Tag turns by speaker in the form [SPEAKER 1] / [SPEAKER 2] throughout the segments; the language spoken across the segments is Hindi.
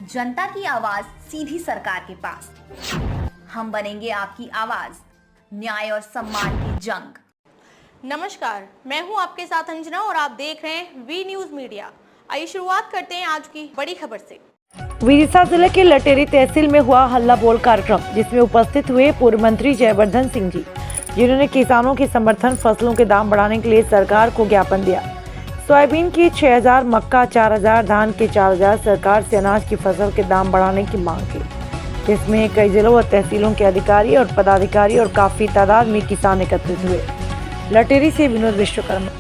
[SPEAKER 1] जनता की आवाज सीधी सरकार के पास। हम बनेंगे आपकी आवाज, न्याय और सम्मान की जंग।
[SPEAKER 2] नमस्कार, मैं हूं आपके साथ अंजना और आप देख रहे हैं वी न्यूज मीडिया। आइए शुरुआत करते हैं आज की बड़ी खबर से।
[SPEAKER 3] विदिशा जिले के लटेरी तहसील में हुआ हल्ला बोल कार्यक्रम, जिसमें उपस्थित हुए पूर्व मंत्री जयवर्धन सिंह जी, जिन्होंने किसानों के समर्थन फसलों के दाम बढ़ाने के लिए सरकार को ज्ञापन दिया। सोयाबीन की 6000, मक्का 4000, धान के 4000 सरकार से अनाज की फसल के दाम बढ़ाने की मांग की, जिसमें कई जिलों और तहसीलों के अधिकारी और पदाधिकारी और काफी तादाद में किसान एकत्रित हुए। लटेरी से विनोद विश्वकर्मा।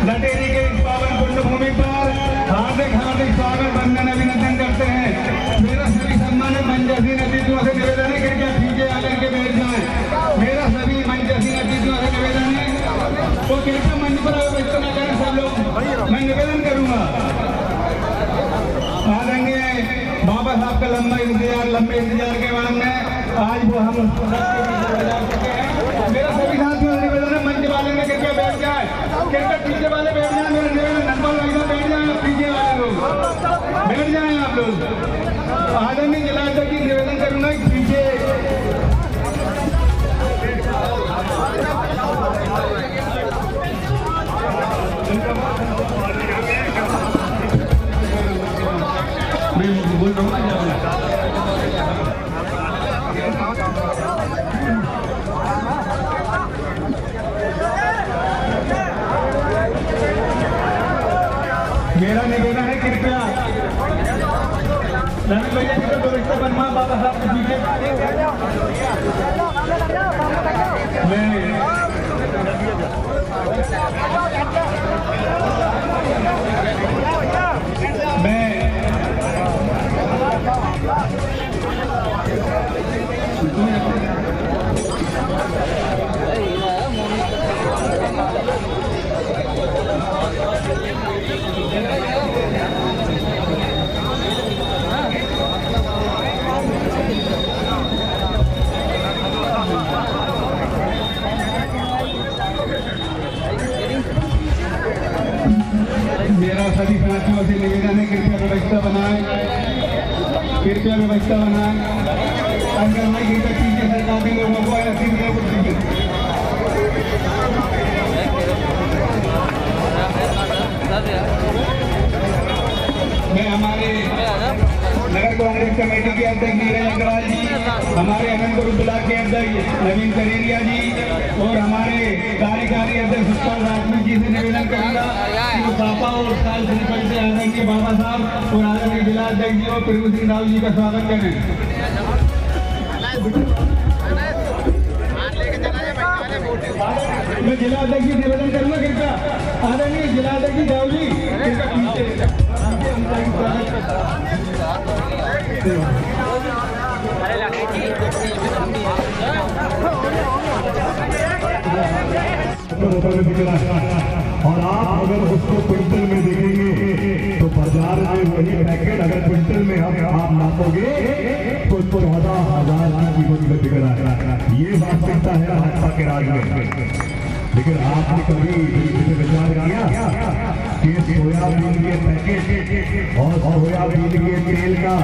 [SPEAKER 4] लटेरी के इस पावन पुण्य भूमि पर हार्दिक हार्दिक स्वागत वंदन अभिनंदन करते हैं। मेरा सभी सम्मानित मंचासीन अतिथियों से निवेदन है, कृपया पीछे आकर के बैठ जाएं। मेरा सभी मंचासीन अतिथियों से निवेदन है, तो कृपया मंच पर इतना करें सब लोग। मैं निवेदन करूंगा, आदरणीय बाबा साहब का लंबे इंतजार के बाद में आज वो हम मेरा सभी साथियों से निवेदन है, मंच वाले में कृपया बैठ जाए, कृपया पीछे वाले बैठ जाए। मेरा निवेदन नंबर वाइज बैठ जाए, पीछे वाले लोग बैठ जाए। आप लोग आदरणीय जिलाध्यक्ष की निवेदन करूंगा कि पीछे बोल रहा हूँ। मेरा निवेदन है, कृपया रवि भैया जी को व्यवस्था बनवा बाबा साहब के पीछे। मेरा सभी साथियों से निवेदन है, कृपया व्यवस्था बनाएं, कृपया व्यवस्था बनाएं। अगर मैं कृपया पीछे सरकारी लोगों को मैं हमारे नगर कांग्रेस कमेटी के अध्यक्ष नीरज अग्रवाल जी, हमारे अनंतपुर ब्लॉक के अध्यक्ष नवीन करेरिया जी और हमारे कार्यकारी अध्यक्ष सुखपाल राजपूत जी से निवेदन करूंगा कि पापा और साल प्रिंसिपल से आदरणीय बाबा साहब और आदरणीय जिला अध्यक्ष जी और प्रभु सिंह राव जी का स्वागत करें। मैं जिला अध्यक्ष जी निवेदन करूंगा, कृपया आदरणीय जिला अध्यक्ष राव जी कृपया पीछे।
[SPEAKER 5] और आप अगर उसको क्विंटल में देखेंगे तो बाजार में वही पैकेट अगर क्विंटल में आप नापोगे तो 14,000 की कीमत में बिक रहा है। ये वास्तविकता है भाजपा के राज में। लेकिन आपने कभी विचार किया कि सोयाबीन के पैकेट और सोयाबीन के तेल का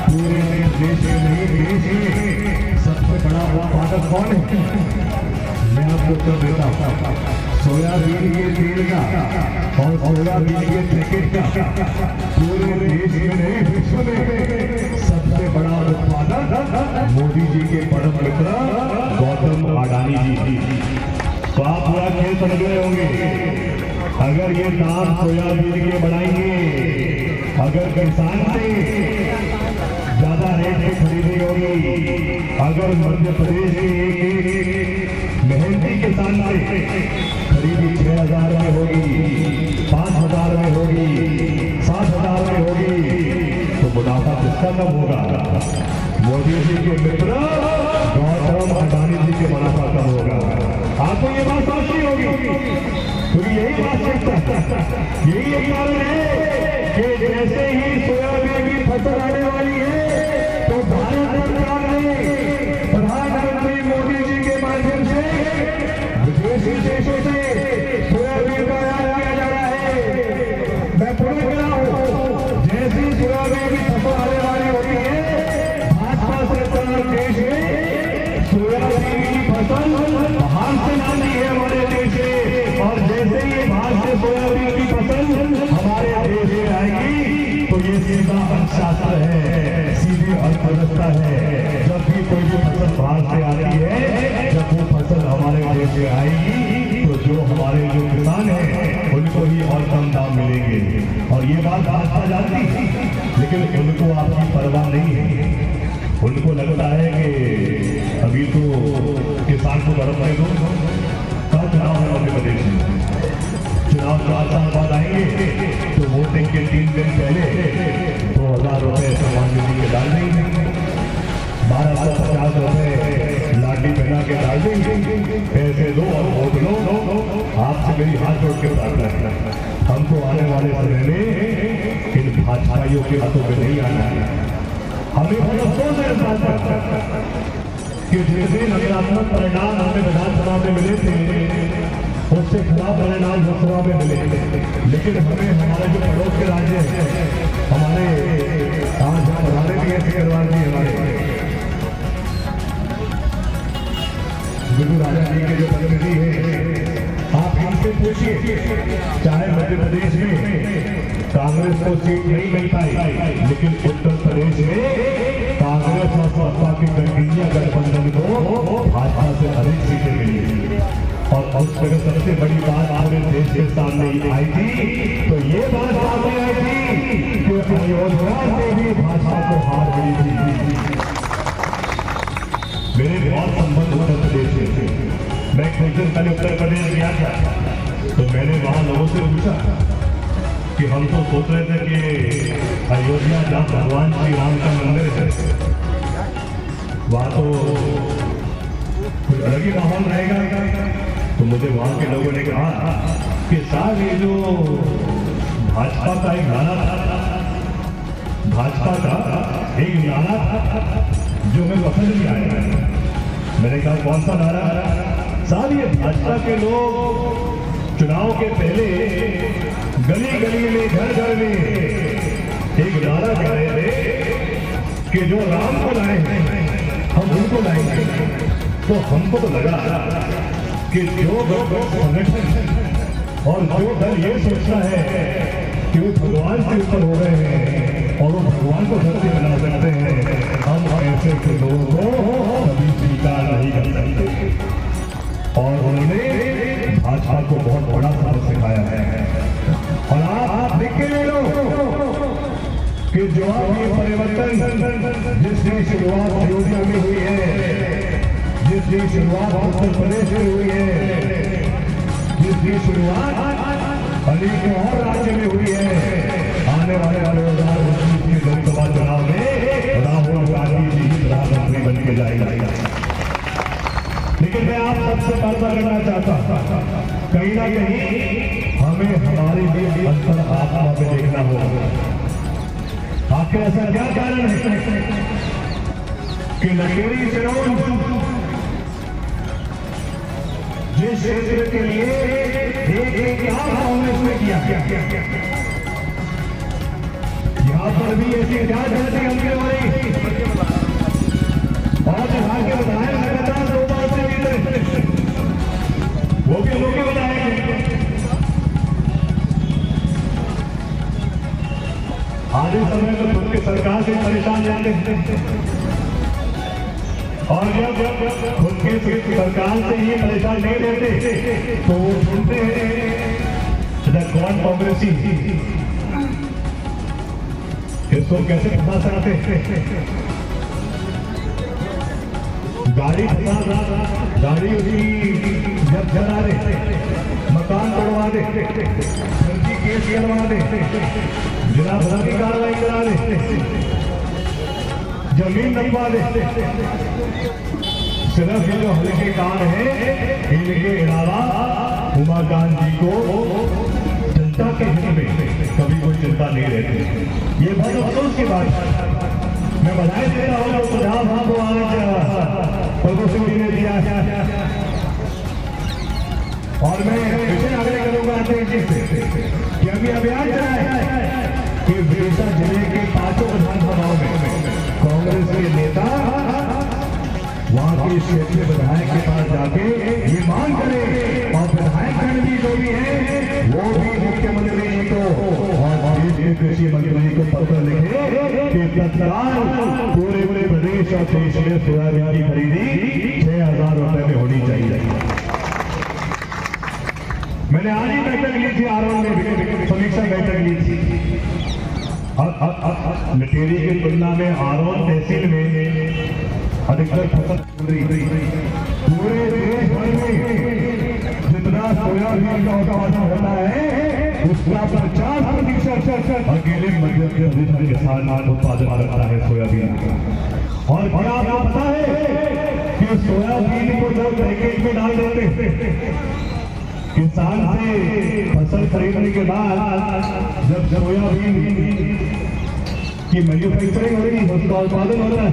[SPEAKER 5] पूरे देश में नहीं, देश में सबसे बड़ा उत्पादक कौन है? मैं आपको उत्तर देता हूँ, सोयाबीन के तेल का और सोयाबीन के पैकेट का पूरे देश में नहीं विश्व में सबसे बड़ा उत्पादक मोदी जी के परम मित्र गौतम अडानी जी। तो आप पूरा खेल समझ रहे होंगे। अगर ये दाम सोयाबीन के बढ़ाएंगे, अगर किसान से ज्यादा रेट पे खरीदी होगी, अगर मध्य प्रदेश के एक मेहनती किसान से खरीदी 6,000 में होगी, 5,000 में होगी, 7,000 में होगी, तो मुनाफा किसका कम होगा? मोदी जी के मित्र गौतम अडानी जी के मुनाफा कम होगा। आपको ये बात समझनी होगी, क्योंकि यही बात यही एक कारण है कि जैसे ही सोयाबीन की फसल आने वाली है तो भारत सरकार ने प्रधानमंत्री मोदी जी के माध्यम से विदेशी देशों से सोयाबीन का आयात किया जा रहा है। मैं पूरा कह रहा हूँ, जैसी सोयाबीन की फसल आने वाली होती है, भाजपा सरकार देश में सोयाबीन की फसल बाहर से लाती है हमारे देश में, और जैसे ही बाहर से सोयाबीन की फसल हमारे देश में आएगी तो ये सीधा अर्थशास्त्र है, सीधी अर्थव्यवस्था है। जब भी कोई भी फसल बाहर से आती है, जब वो फसल हमारे देश में आएगी तो जो हमारे जो किसान हैं उनको ही और कम दाम मिलेंगे। और ये बात भाजपा जानती है, लेकिन उनको आपकी परवाह नहीं है। उनको लगता है कि अभी तो किसान को बढ़त दे दो, कल चुनाव है मध्य प्रदेश में, चुनाव 4 साल बाद आएंगे तो वोटिंग के 3 दिन पहले 2,000 रुपए सम्मान निधि के डाल देंगे, 1,250 रुपए लाडली बना के डाल देंगे, पैसे दो और वोट लो। आपसे मेरी हाथ जोड़ के प्रार्थना है, हमको आने वाले समय में इन भाजपाइयों के हाथों में नहीं आना है। हमें बहुत अफसोस है इस बात पर कि जैसे नकारात्मक परिणाम हमें विधानसभा में मिले थे, उससे खराब परिणाम लोकसभा में मिले, लेकिन हमें हमारे जो पड़ोस के राज्य हैं, हमारे आज हमारे भी ऐसे करवा दिए, हमारे गुरु राजा जी के जो प्रतिनिधि हैं, आप इनसे पूछिए, चाहे मध्य प्रदेश में कांग्रेस को सीट नहीं मिल पाई, लेकिन उत्तर प्रदेश में कांग्रेस और सपा की गठबंधन गठबंधन को भाजपा से अधिक सीटें मिली। और उस जगह सबसे बड़ी बात पूरे देश के सामने आई थी, तो ये बात सामने आई थी कि अयोध्या से भी भाजपा को हार मिली थी। मेरे बहुत संबंध उत्तर प्रदेश में थे, मैं कुछ दिन पहले उत्तर प्रदेश गया था, तो मैंने वहां लोगों से पूछा कि हम तो सोच रहे थे कि अयोध्या जहाँ भगवान श्री राम का मंदिर है, वहाँ तो कुछ अलग ही माहौल रहेगा। तो मुझे वहाँ के लोगों ने कहा कि साहब ये जो भाजपा का एक नारा था, भाजपा का एक नारा था जो मैं पसंद नहीं आया। मैंने कहा कौन सा नारा? साहब ये भाजपा के लोग चुनाव के पहले गली गली में घर घर में एक नारा कह रहे थे कि जो राम को लाए हैं हम उनको लाएंगे। तो हमको तो लगा कि जो संगठन और जो दल ये सोचता है कि वो भगवान से ऊपर हो गए हैं और वो भगवान को धरती बना सकते हैं, हम ऐसे के लोगों को कभी स्वीकार नहीं कर सकते। और उन्होंने भाजपा को बहुत बड़ा सबक सिखाया है। और आप देख के ले लो कि जो ये परिवर्तन जिसकी शुरुआत अयोध्या में हुई है, जिसकी शुरुआत उत्तर प्रदेश में हुई है, जिसकी शुरुआत अनेकों और राज्य में हुई है, आने वाले 2019 के लोकसभा चुनाव में राहुल गांधी जी ही प्रधानमंत्री बन के जाएगा। लेकिन मैं आप सबसे वादा करना चाहता हूं, कहीं ना कहीं हमें हमारे लिए अंतर आत्मा में देखना होगा। आपके ऐसा क्या कारण है कि लकेरी चुनाव जिस क्षेत्र के लिए एक कांग्रेस ने किया, यहाँ पर भी ऐसी क्या गलती हमने हमारी और विभाग के विधायक लगातार 2 बार से वो भी लोग बताएंगे आधे समय तो खुद की सरकार से परेशान रहते हैं, और जब खुद के सरकार से ही परेशान नहीं रहते तो वो सुनते हैं कौन कांग्रेसी इसको कैसे फंसा सकते, गाड़ी उसकी जब जला दे, मकान तोड़वा दे, फर्जी केस करवा दे, जिला भर की कार्रवाई करा दे, जमीन नपवा दे, सिर्फ ये जो हल्के काम है इनके अलावा उमाकांत जी को जनता के हित में कभी कोई चिंता नहीं रहती। ये बहुत अफसोस की बात है। मैं बधाई देता हूँ जो सुझाव आपको आज प्रभु सिंह जी ने दिया है, और मैं विषय आग्रह करूंगा अध्यक्ष जी से कि अभी अभियान चलाए कि विदिशा जिले के 5 विधानसभाओं में कांग्रेस के नेता वहां के क्षेत्रीय विधायक के पास जाके ये मांग करें, और विधायकगण भी जो भी है वो भी मुख्यमंत्री जी को और देश के कृषि मंत्री को पत्र लिखे कि तत्काल पूरे प्रदेश और देश में सोयाबीन की खरीदी 6,000 रुपए में होनी चाहिए। मैंने आज ही बैठक ली थी, आरोन में समीक्षा बैठक ली थी। लटेरी की तुलना में आरोन तहसील में अधिकतर फसल पूरे देश भर में जितना सोयाबीन का उत्पादन होता है उसका 50% अकेले मध्य प्रदेश में किसान उत्पादन करता है सोयाबीन का। और क्या आपको पता है कि सोयाबीन को जब पैकेज में डाल देते, किसान से फसल खरीदने के बाद जब सोयाबीन की मैन्युफैक्चरिंग होगी, उसका उत्पादन होता है,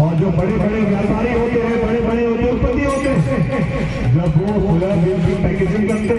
[SPEAKER 5] और जो बड़े बड़े व्यापारी होते हैं, बड़े बड़े उद्योगपति होते हैं, जब वो सोयाबीन की पैकेजिंग करते हैं